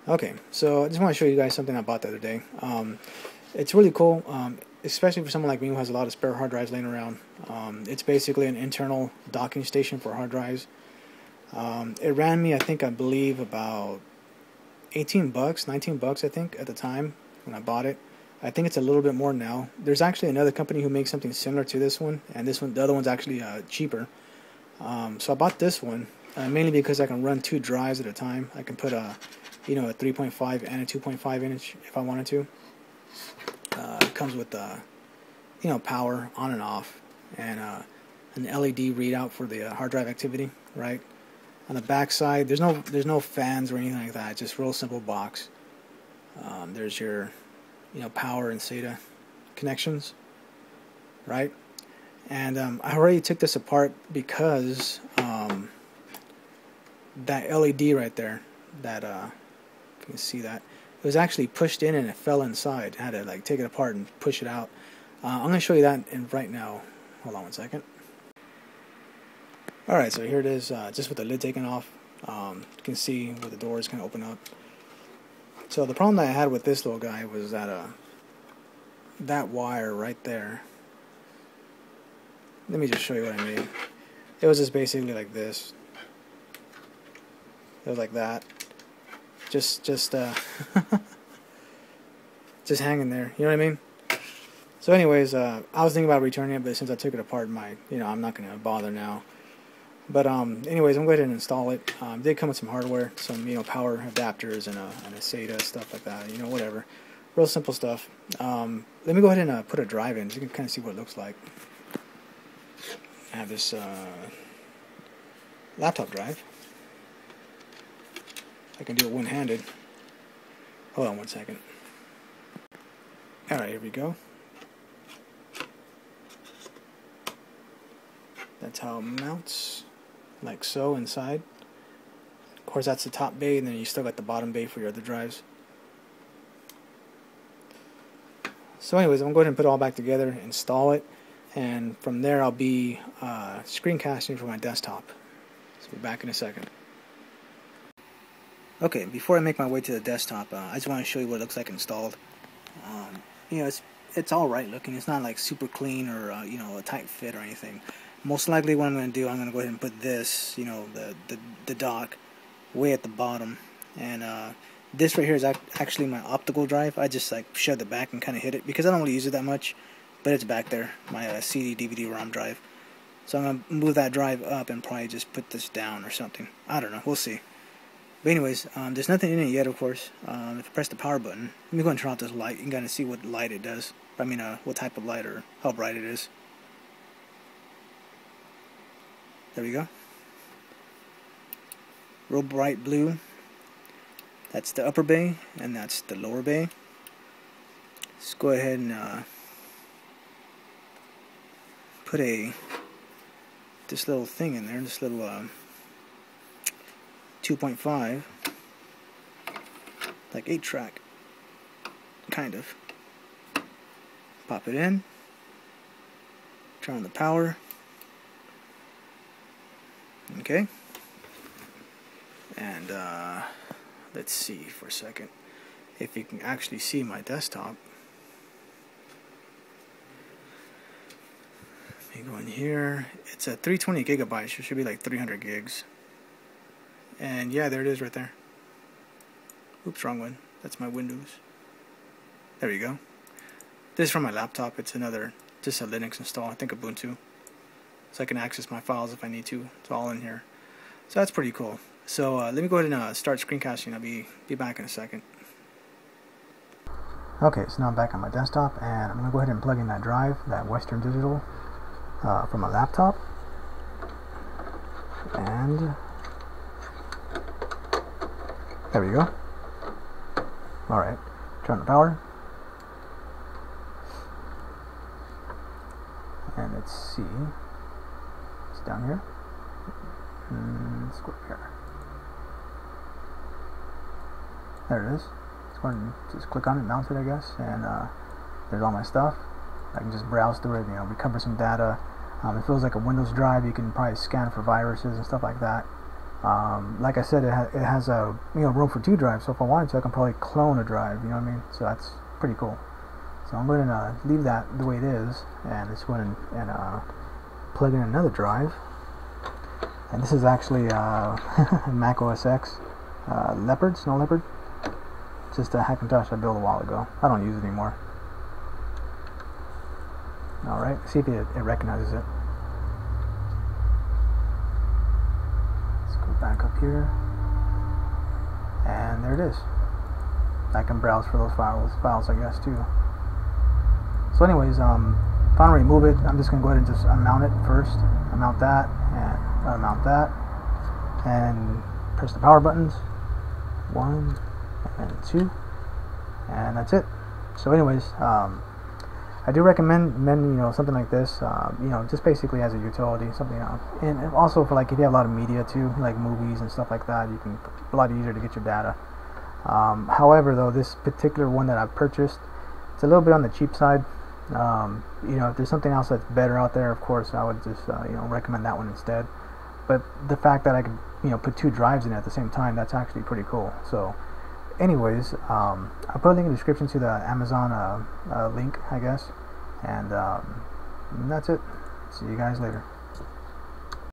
Okay, so I just want to show you guys something I bought the other day. It's really cool, especially for someone like me who has a lot of spare hard drives laying around. It's basically an internal docking station for hard drives. It ran me, I believe, about 18 bucks, 19 bucks, I think, at the time when I bought it. I think it's a little bit more now. There's actually another company who makes something similar to this one, and the other one's actually cheaper. So I bought this one mainly because I can run 2 drives at a time. I can put a 3.5 and a 2.5 inch if I wanted to. It comes with power on and off, and an LED readout for the hard drive activity. Right on the back side, there's no fans or anything like that. It's just real simple box. There's your power and SATA connections, right? And I already took this apart because that LED right there, that you can see that, it was actually pushed in and it fell inside. I had to take it apart and push it out. I'm going to show you that right now. Hold on one second. Alright, so here it is, just with the lid taken off. You can see where the doors kind of open up. So the problem that I had with this little guy was that that wire right there. Let me just show you what I mean. It was just basically like this. It was like that. Just hanging there. You know what I mean? So anyways, I was thinking about returning it, but since I took it apart, I'm not gonna bother now. But anyways, I'm going to go ahead and install it. It did come with some hardware, some power adapters and a SATA, stuff like that. Whatever, real simple stuff. Let me go ahead and put a drive in so you can kind of see what it looks like. I have this laptop drive. I can do it one-handed. Hold on one second. Alright, here we go. That's how it mounts, like so, inside. Of course, that's the top bay, and then you still got the bottom bay for your other drives. So anyways, I'm going to go ahead and put it all back together, install it, and from there I'll be screencasting for my desktop. So we'll be back in a second. Okay, before I make my way to the desktop, I just want to show you what it looks like installed. It's alright looking. It's not like super clean or a tight fit or anything. Most likely what I'm going to do, I'm going to go ahead and put this, the dock, way at the bottom. And this right here is actually my optical drive. I just shoved it back and kind of hit it because I don't really use it that much. But it's back there, my CD, DVD, ROM drive. So I'm going to move that drive up and probably just put this down or something. I don't know, we'll see. But anyways, there's nothing in it yet, of course. If I press the power button, let me go and turn off this light. You can kind of see what light it does. What type of light or how bright it is. There we go. Real bright blue. That's the upper bay, and that's the lower bay. Let's go ahead and put this little thing in there, this little 2.5, like 8-track, kind of. Pop it in. Turn on the power. Okay, and let's see for a second if you can actually see my desktop. Let me go in here. It's a 320 gigabytes. It should be like 300 gigs. And yeah, there it is right there. Oops, wrong one. That's my Windows. There you go. This is from my laptop. It's just a Linux install. I think Ubuntu. So I can access my files if I need to. It's all in here. So that's pretty cool. So let me go ahead and start screencasting. I'll be back in a second. Okay, so now I'm back on my desktop, and I'm going to go ahead and plug in that drive, that Western Digital, from my laptop. And there we go. Alright, turn on the power. And let's see. Down here. Let's go up here. There it is. Let's go ahead and just click on it, mount it, I guess, and there's all my stuff. I can just browse through it, recover some data. It feels like a Windows drive. You can probably scan for viruses and stuff like that. Like I said, it has a room for 2 drives. So if I wanted to, I can probably clone a drive. You know what I mean? So that's pretty cool. So I'm going to leave that the way it is, and just go ahead and plug in another drive. And this is actually Mac OS X Leopard, Snow Leopard. Just a Hackintosh I built a while ago. I don't use it anymore. Alright, see if it recognizes it. Let's go back up here. And there it is. I can browse for those files I guess too. So anyways, if I want to remove it, I'm just going to go ahead and just unmount it first. Unmount that, and unmount that. And press the power buttons. 1 and 2. And that's it. So anyways, I do recommend something like this, just basically as a utility, something and also for like if you have a lot of media too, like movies and stuff like that, you can a lot easier to get your data. However, though, this particular one that I've purchased, it's a little bit on the cheap side. If there's something else that's better out there, of course, I would just recommend that one instead. But the fact that I could put 2 drives in at the same time, that's actually pretty cool. So anyways, I'll put a link in the description to the Amazon link, I guess, and that's it. See you guys later.